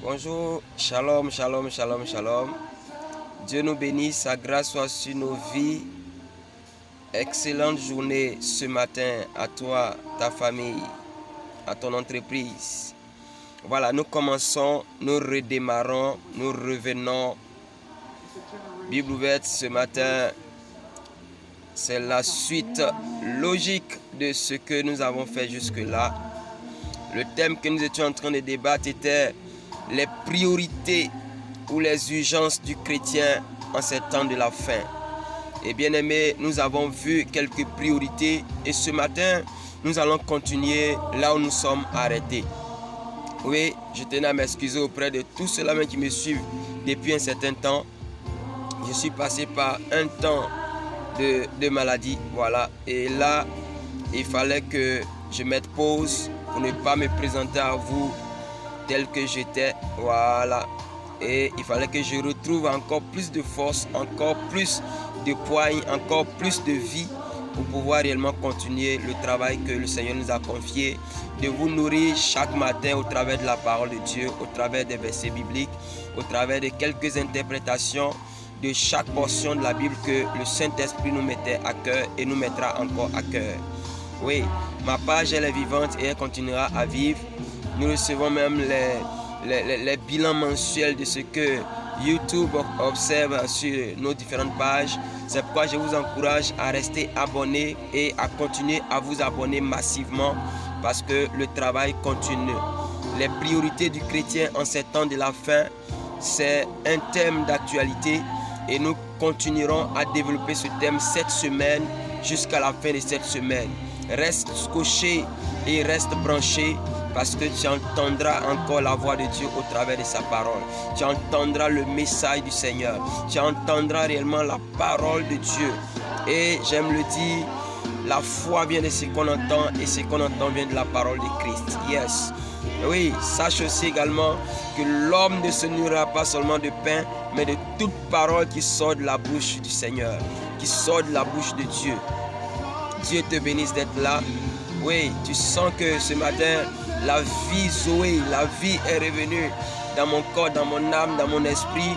Bonjour, shalom, shalom, shalom, shalom. Dieu nous bénisse, sa grâce soit sur nos vies. Excellente journée ce matin à toi, ta famille, à ton entreprise. Voilà, nous commençons, nous redémarrons, nous revenons. Bible ouverte ce matin, c'est la suite logique de ce que nous avons fait jusque-là. Le thème que nous étions en train de débattre était les priorités ou les urgences du chrétien en ces temps de la fin. Et bien aimé, nous avons vu quelques priorités et ce matin, nous allons continuer là où nous sommes arrêtés. Oui, je tenais à m'excuser auprès de tous ceux-là qui me suivent depuis un certain temps. Je suis passé par un temps de maladie, voilà. Et là, il fallait que je mette pause pour ne pas me présenter à vous tel que j'étais, voilà. Et il fallait que je retrouve encore plus de force, encore plus de poigne, encore plus de vie pour pouvoir réellement continuer le travail que le Seigneur nous a confié, de vous nourrir chaque matin au travers de la parole de Dieu, au travers des versets bibliques, au travers de quelques interprétations de chaque portion de la Bible que le Saint-Esprit nous mettait à cœur et nous mettra encore à cœur. Oui, ma page elle est vivante et elle continuera à vivre. Nous recevons même les bilans mensuels de ce que YouTube observe sur nos différentes pages. C'est pourquoi je vous encourage à rester abonné et à continuer à vous abonner massivement parce que le travail continue. Les priorités du chrétien en ces temps de la fin, c'est un thème d'actualité et nous continuerons à développer ce thème cette semaine jusqu'à la fin de cette semaine. Reste scotché et reste branché parce que tu entendras encore la voix de Dieu au travers de sa parole. Tu entendras le message du Seigneur. Tu entendras réellement la parole de Dieu. Et j'aime le dire, la foi vient de ce qu'on entend et ce qu'on entend vient de la parole de Christ. Yes. Oui, sache aussi également que l'homme ne se nourrira pas seulement de pain, mais de toute parole qui sort de la bouche du Seigneur, qui sort de la bouche de Dieu. Dieu te bénisse d'être là. Oui, tu sens que ce matin, la vie Zoé, la vie est revenue dans mon corps, dans mon âme, dans mon esprit.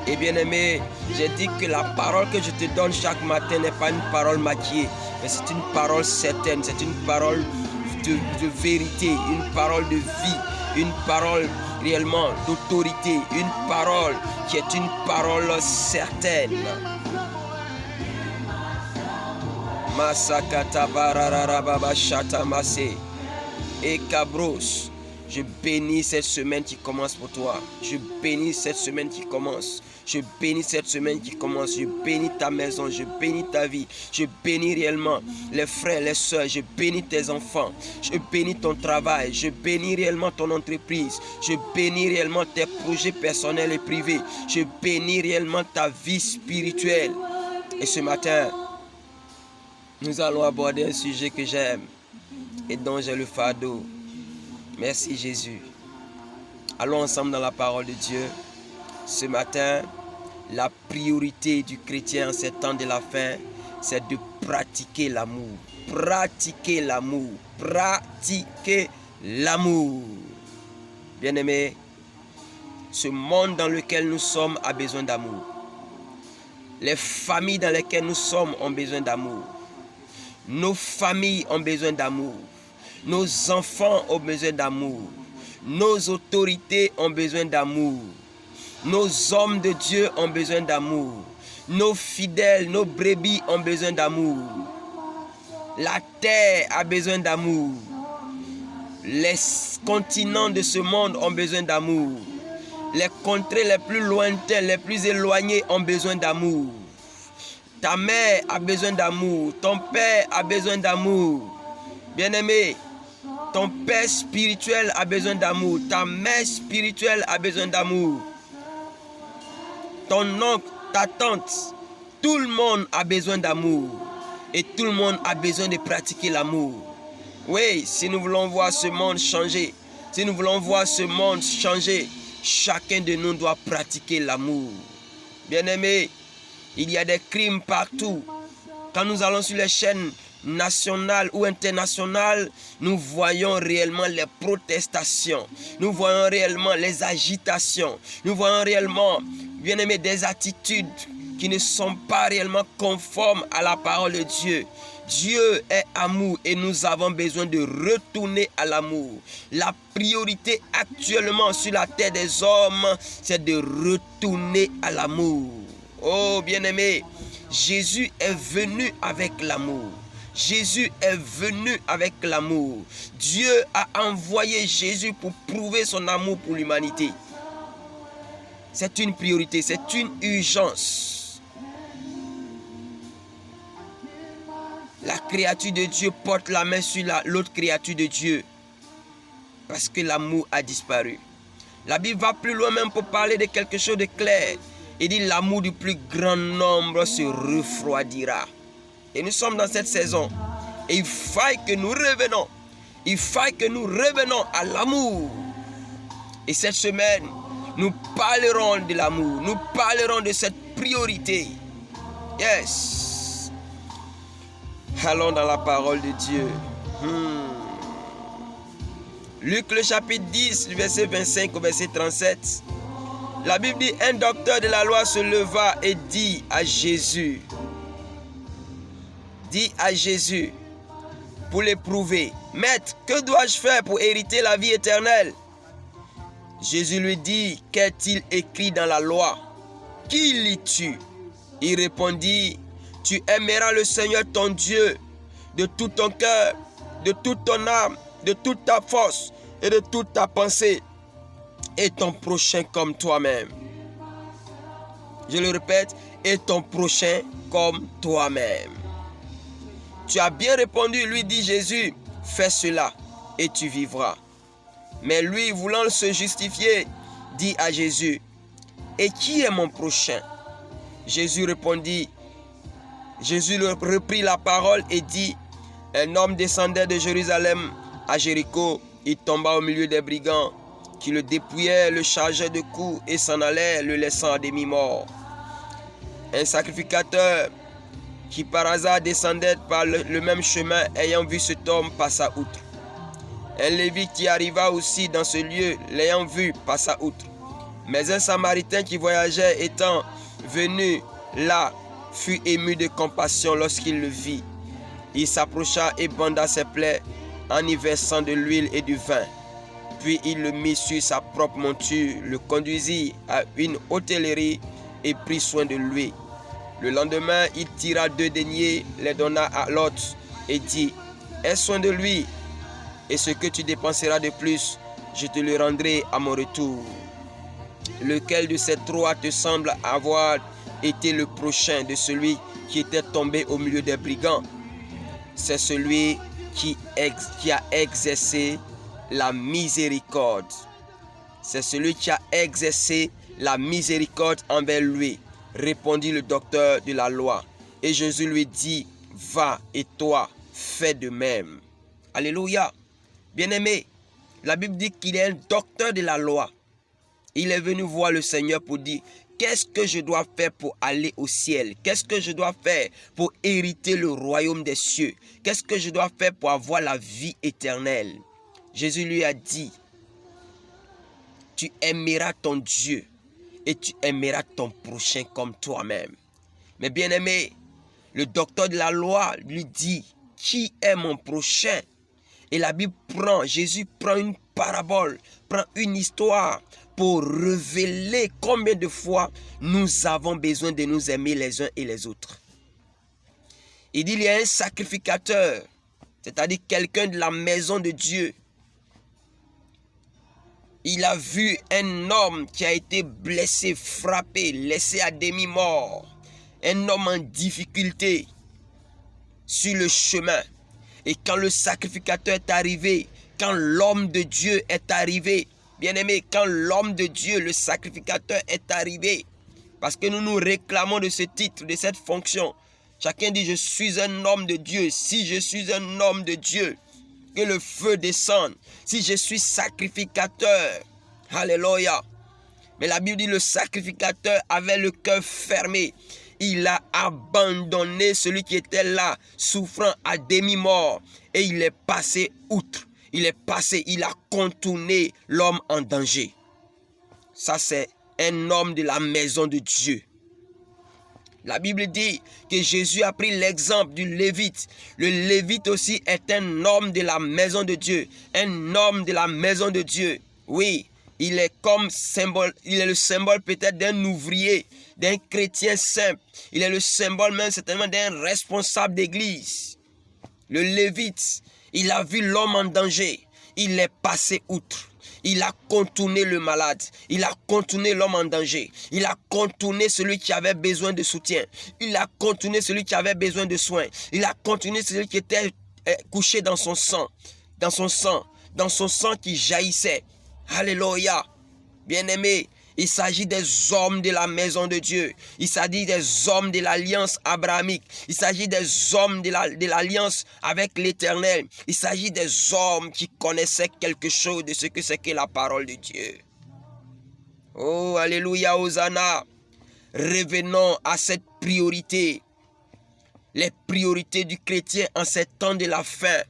Et bien aimé, j'ai dit que la parole que je te donne chaque matin n'est pas une parole maquillée, mais c'est une parole certaine, c'est une parole de vérité, une parole de vie, une parole réellement d'autorité, une parole qui est une parole certaine. Masakata barararababa chatamase et cabros. Je bénis cette semaine qui commence pour toi. Je bénis cette semaine qui commence. Je bénis cette semaine qui commence. Je bénis ta maison. Je bénis ta vie. Je bénis réellement les frères, les soeurs. Je bénis tes enfants. Je bénis ton travail. Je bénis réellement ton entreprise. Je bénis réellement tes projets personnels et privés. Je bénis réellement ta vie spirituelle. Et ce matin, nous allons aborder un sujet que j'aime et dont j'ai le fardeau. Merci Jésus. Allons ensemble dans la parole de Dieu. Ce matin, la priorité du chrétien en ces temps de la fin, c'est de pratiquer l'amour. Pratiquer l'amour. Pratiquer l'amour. Bien-aimés, ce monde dans lequel nous sommes a besoin d'amour. Les familles dans lesquelles nous sommes ont besoin d'amour. Nos familles ont besoin d'amour. Nos enfants ont besoin d'amour. Nos autorités ont besoin d'amour. Nos hommes de Dieu ont besoin d'amour. Nos fidèles, nos brebis ont besoin d'amour. La terre a besoin d'amour. Les continents de ce monde ont besoin d'amour. Les contrées les plus lointaines, les plus éloignées ont besoin d'amour. Ta mère a besoin d'amour. Ton père a besoin d'amour. Bien-aimé, ton père spirituel a besoin d'amour. Ta mère spirituelle a besoin d'amour. Ton oncle, ta tante, tout le monde a besoin d'amour. Et tout le monde a besoin de pratiquer l'amour. Oui, si nous voulons voir ce monde changer, si nous voulons voir ce monde changer, chacun de nous doit pratiquer l'amour. Bien-aimé, il y a des crimes partout. Quand nous allons sur les chaînes national ou international, nous voyons réellement les protestations, nous voyons réellement les agitations, nous voyons réellement, bien aimé, des attitudes qui ne sont pas réellement conformes à la parole de Dieu. Dieu est amour et nous avons besoin de retourner à l'amour. La priorité actuellement sur la terre des hommes, c'est de retourner à l'amour. Oh bien-aimé, Jésus est venu avec l'amour. Jésus est venu avec l'amour. Dieu a envoyé Jésus pour prouver son amour pour l'humanité. C'est une priorité, c'est une urgence. La créature de Dieu porte la main sur l'autre créature de Dieu parce que l'amour a disparu. La Bible va plus loin même pour parler de quelque chose de clair. Il dit l'amour du plus grand nombre se refroidira. Et nous sommes dans cette saison. Et il faut que nous revenons. Il faut que nous revenons à l'amour. Et cette semaine, nous parlerons de l'amour. Nous parlerons de cette priorité. Yes. Allons dans la parole de Dieu. Luc le chapitre 10, verset 25 au verset 37. La Bible dit, un docteur de la loi se leva et dit à Jésus, pour l'éprouver, Maître, que dois-je faire pour hériter la vie éternelle? Jésus lui dit, qu'est-il écrit dans la loi? Qui lis-tu? Il répondit, tu aimeras le Seigneur ton Dieu de tout ton cœur, de toute ton âme, de toute ta force et de toute ta pensée, et ton prochain comme toi-même. Je le répète, et ton prochain comme toi-même. Tu as bien répondu, lui dit Jésus, fais cela et tu vivras. Mais lui, voulant se justifier, dit à Jésus, et qui est mon prochain? Jésus répondit, Jésus reprit la parole et dit, un homme descendait de Jérusalem à Jéricho, il tomba au milieu des brigands qui le dépouillaient, le chargeaient de coups et s'en allaient, le laissant à demi-mort. Un sacrificateur qui par hasard descendait par le même chemin, ayant vu cet homme, passa outre. Un Lévite qui arriva aussi dans ce lieu, l'ayant vu, passa outre. Mais un Samaritain qui voyageait, étant venu là, fut ému de compassion lorsqu'il le vit. Il s'approcha et banda ses plaies en y versant de l'huile et du vin. Puis il le mit sur sa propre monture, le conduisit à une hôtellerie et prit soin de lui. Le lendemain, il tira 2 deniers, les donna à l'autre et dit, aie soin de lui, et ce que tu dépenseras de plus, je te le rendrai à mon retour. Lequel de ces 3 te semble avoir été le prochain de celui qui était tombé au milieu des brigands? C'est celui qui a exercé la miséricorde. C'est celui qui a exercé la miséricorde envers lui, répondit le docteur de la loi. Et Jésus lui dit, va et toi, fais de même. Alléluia. Bien-aimé, la Bible dit qu'il est un docteur de la loi. Il est venu voir le Seigneur pour dire, qu'est-ce que je dois faire pour aller au ciel? Qu'est-ce que je dois faire pour hériter le royaume des cieux? Qu'est-ce que je dois faire pour avoir la vie éternelle? Jésus lui a dit, tu aimeras ton Dieu et tu aimeras ton prochain comme toi-même. Mais bien aimé, le docteur de la loi lui dit, qui est mon prochain? Et la Bible Jésus prend une parabole, prend une histoire pour révéler combien de fois nous avons besoin de nous aimer les uns et les autres. Il dit, il y a un sacrificateur, c'est-à-dire quelqu'un de la maison de Dieu. Il a vu un homme qui a été blessé, frappé, laissé à demi-mort. Un homme en difficulté sur le chemin. Et quand le sacrificateur est arrivé, quand l'homme de Dieu est arrivé, bien-aimé, quand l'homme de Dieu, le sacrificateur est arrivé, parce que nous nous réclamons de ce titre, de cette fonction. Chacun dit, je suis un homme de Dieu. Si je suis un homme de Dieu, que le feu descende. Si je suis sacrificateur, alléluia. Mais la Bible dit, le sacrificateur avait le cœur fermé. Il a abandonné celui qui était là, souffrant à demi-mort, et il est passé outre. Il a contourné l'homme en danger. Ça, c'est un homme de la maison de Dieu. La Bible dit que Jésus a pris l'exemple du Lévite. Le Lévite aussi est un homme de la maison de Dieu. Un homme de la maison de Dieu. Oui, il est comme symbole, il est le symbole peut-être d'un ouvrier, d'un chrétien simple. Il est le symbole même certainement d'un responsable d'église. Le Lévite, il a vu l'homme en danger. Il est passé outre. Il a contourné le malade. Il a contourné l'homme en danger. Il a contourné celui qui avait besoin de soutien. Il a contourné celui qui avait besoin de soins. Il a contourné celui qui était couché dans son sang. Dans son sang qui jaillissait. Alléluia. Bien-aimé, il s'agit des hommes de la maison de Dieu. Il s'agit des hommes de l'alliance abrahamique. Il s'agit des hommes de l'alliance avec l'Éternel. Il s'agit des hommes qui connaissaient quelque chose de ce que c'est que la parole de Dieu. Oh, alléluia, Hosanna. Revenons à cette priorité. Les priorités du chrétien en ces temps de la fin.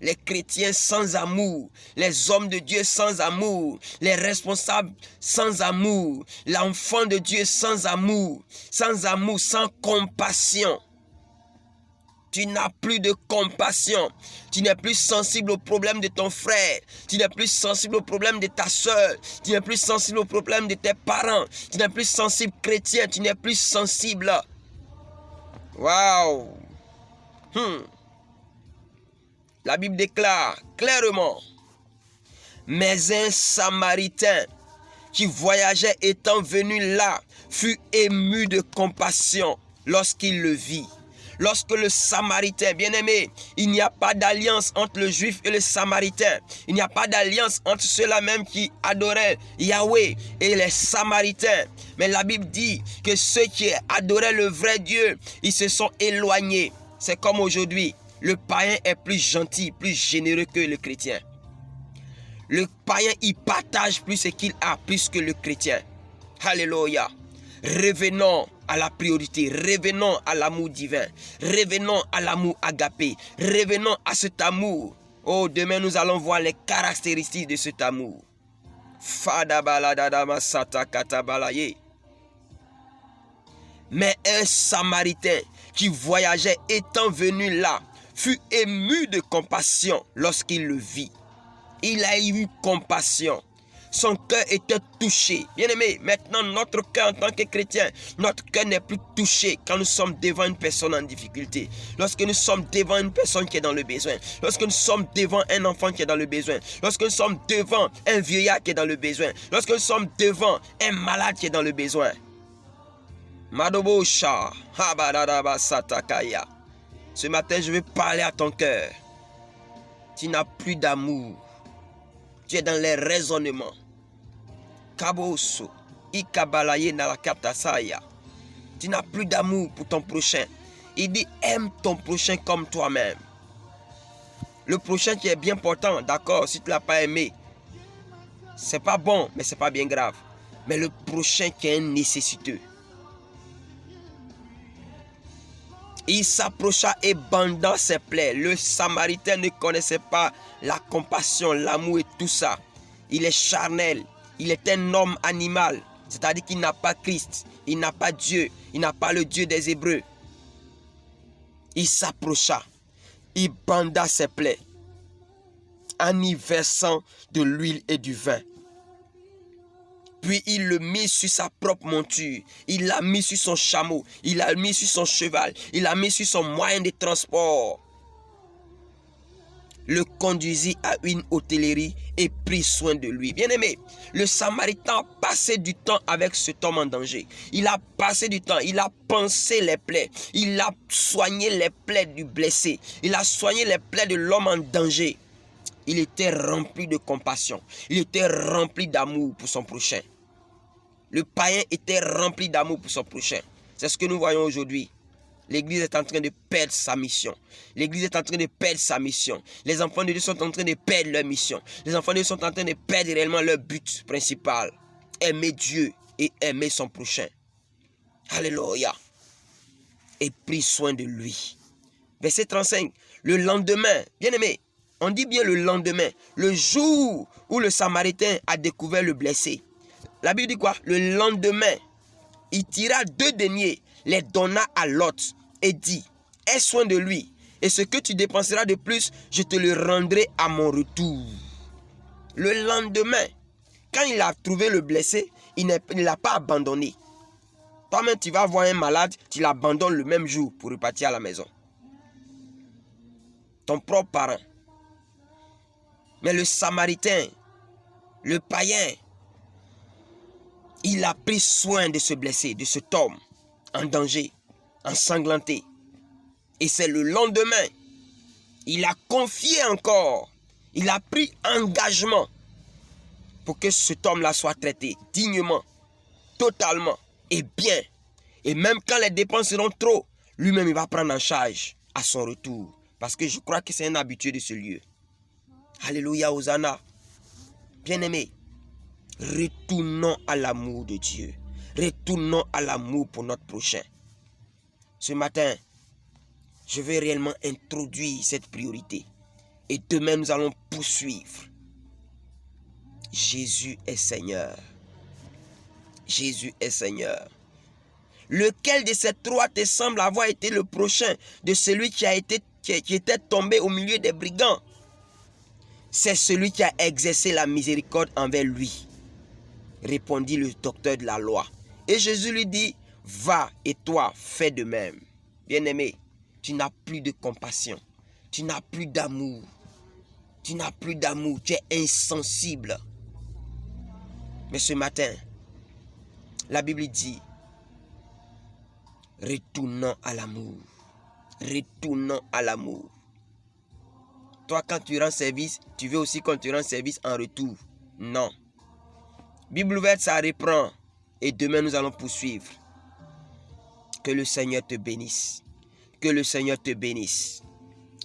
Les chrétiens sans amour, les hommes de Dieu sans amour, les responsables sans amour, l'enfant de Dieu sans amour, sans compassion. Tu n'as plus de compassion. Tu n'es plus sensible aux problèmes de ton frère. Tu n'es plus sensible aux problèmes de ta soeur. Tu n'es plus sensible aux problèmes de tes parents. Tu n'es plus sensible chrétien. Tu n'es plus sensible. Waouh! La Bible déclare clairement, mais un Samaritain qui voyageait étant venu là fut ému de compassion lorsqu'il le vit. Lorsque le Samaritain, bien-aimé, il n'y a pas d'alliance entre le Juif et le Samaritain. Il n'y a pas d'alliance entre ceux-là même qui adoraient Yahweh et les Samaritains. Mais la Bible dit que ceux qui adoraient le vrai Dieu, ils se sont éloignés. C'est comme aujourd'hui. Le païen est plus gentil, plus généreux que le chrétien. Le païen, il partage plus ce qu'il a, plus que le chrétien. Alléluia. Revenons à la priorité. Revenons à l'amour divin. Revenons à l'amour agapé. Revenons à cet amour. Oh, demain nous allons voir les caractéristiques de cet amour. Mais un Samaritain qui voyageait étant venu là, fut ému de compassion lorsqu'il le vit. Il a eu compassion. Son cœur était touché. Bien-aimé, maintenant notre cœur en tant que chrétien, notre cœur n'est plus touché quand nous sommes devant une personne en difficulté. Lorsque nous sommes devant une personne qui est dans le besoin. Lorsque nous sommes devant un enfant qui est dans le besoin. Lorsque nous sommes devant un vieillard qui est dans le besoin. Lorsque nous sommes devant un malade qui est dans le besoin. Madobosha, habadadaba satakaya. Ce matin, je vais parler à ton cœur. Tu n'as plus d'amour. Tu es dans les raisonnements. Kaboso, ikabalaye nalakatasaya. Tu n'as plus d'amour pour ton prochain. Il dit, aime ton prochain comme toi-même. Le prochain qui est bien portant, d'accord, si tu ne l'as pas aimé, c'est pas bon, mais c'est pas bien grave. Mais le prochain qui est un nécessiteux. Il s'approcha et banda ses plaies. Le Samaritain ne connaissait pas la compassion, l'amour et tout ça. Il est charnel. Il est un homme animal. C'est-à-dire qu'il n'a pas Christ. Il n'a pas Dieu. Il n'a pas le Dieu des Hébreux. Il s'approcha. Il banda ses plaies en y versant de l'huile et du vin. Puis il le mit sur sa propre monture. Il l'a mis sur son chameau. Il l'a mis sur son cheval. Il l'a mis sur son moyen de transport. Le conduisit à une hôtellerie et prit soin de lui. Bien-aimé, le Samaritain a passé du temps avec cet homme en danger. Il a passé du temps. Il a pansé les plaies. Il a soigné les plaies du blessé. Il a soigné les plaies de l'homme en danger. Il était rempli de compassion. Il était rempli d'amour pour son prochain. Le païen était rempli d'amour pour son prochain. C'est ce que nous voyons aujourd'hui. L'église est en train de perdre sa mission. L'église est en train de perdre sa mission. Les enfants de Dieu sont en train de perdre leur mission. Les enfants de Dieu sont en train de perdre réellement leur but principal. Aimer Dieu et aimer son prochain. Alléluia. et prit soin de lui. Verset 35. Le lendemain, bien-aimé, on dit bien le lendemain, le jour où le Samaritain a découvert le blessé. La Bible dit quoi? Le lendemain, il tira 2 deniers, les donna à l'hôte et dit, aie soin de lui, et ce que tu dépenseras de plus, je te le rendrai à mon retour. Le lendemain, quand il a trouvé le blessé, il ne l'a pas abandonné. Toi-même, tu vas voir un malade, tu l'abandonnes le même jour pour repartir à la maison. Ton propre parent. Mais le Samaritain, le païen, il a pris soin de ce blessé, de cet homme en danger, ensanglanté. Et c'est le lendemain, il a confié encore, il a pris engagement pour que cet homme-là soit traité dignement, totalement et bien. Et même quand les dépenses seront trop, lui-même il va prendre en charge à son retour. Parce que je crois que c'est un habitué de ce lieu. Alléluia, Hosanna. Bien-aimé, retournons à l'amour de Dieu. Retournons à l'amour pour notre prochain. Ce matin, je vais réellement introduire cette priorité. Et demain, nous allons poursuivre. Jésus est Seigneur. Jésus est Seigneur. Lequel de ces 3 te semble avoir été le prochain de celui qui était tombé au milieu des brigands? C'est celui qui a exercé la miséricorde envers lui, répondit le docteur de la loi. Et Jésus lui dit, va et toi, fais de même. Bien-aimé, tu n'as plus de compassion, tu n'as plus d'amour, tu n'as plus d'amour, tu es insensible. Mais ce matin, la Bible dit, retournons à l'amour, retournons à l'amour. Toi, quand tu rends service, tu veux aussi qu'on te rende service en retour. Non. Bible ouverte, ça reprend. Et demain, nous allons poursuivre. Que le Seigneur te bénisse. Que le Seigneur te bénisse.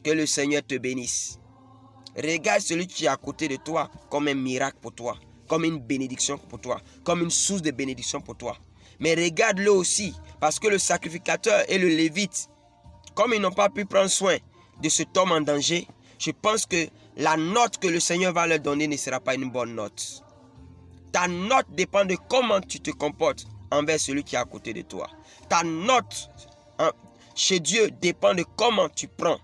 Que le Seigneur te bénisse. Regarde celui qui est à côté de toi comme un miracle pour toi. Comme une bénédiction pour toi. Comme une source de bénédiction pour toi. Mais regarde-le aussi. Parce que le sacrificateur et le lévite, comme ils n'ont pas pu prendre soin de cet homme en danger, je pense que la note que le Seigneur va leur donner ne sera pas une bonne note. Ta note dépend de comment tu te comportes envers celui qui est à côté de toi. Ta note chez Dieu dépend de comment tu prends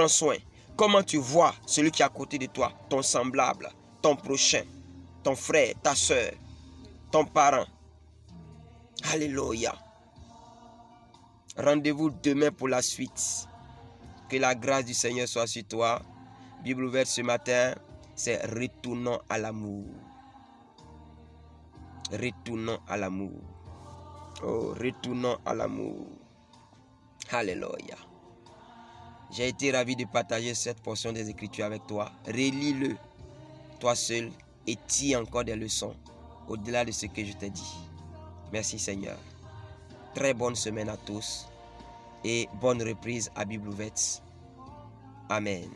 soin, comment tu vois celui qui est à côté de toi, ton semblable, ton prochain, ton frère, ta soeur, ton parent. Alléluia. Rendez-vous demain pour la suite. Que la grâce du Seigneur soit sur toi. Bible ouverte ce matin, c'est retournons à l'amour. Retournons à l'amour. Oh, retournons à l'amour. Alléluia. J'ai été ravi de partager cette portion des Écritures avec toi. Relis-le, toi seul, et tire encore des leçons au-delà de ce que je t'ai dit. Merci Seigneur. Très bonne semaine à tous et bonne reprise à Bible ouverte. Amen.